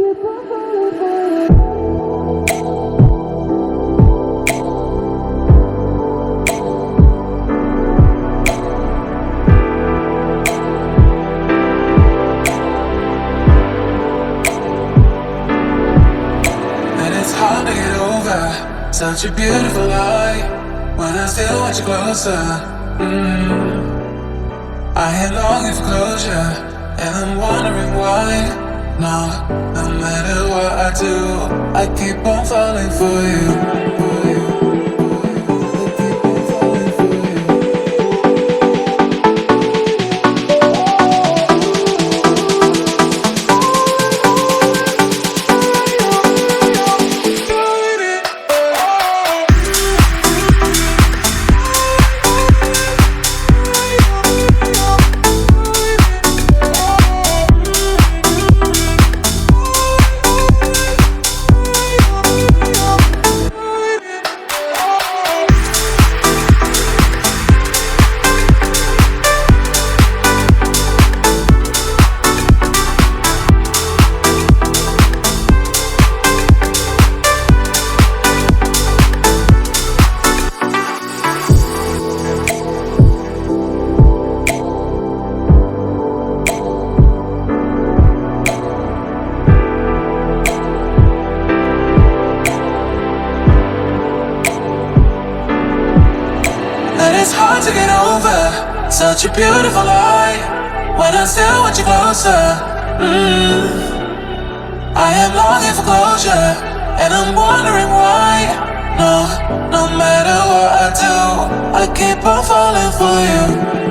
And it's hard to get over such a beautiful lie when I still want you closer. I am longing for closure, and I'm wondering why. No matter what I do, I keep on falling for you. For you. I keep on falling for you. It's hard to get over such a beautiful lie when I still want you closer. I am longing for closure, and I'm wondering why. No matter what I do, I keep on falling for you.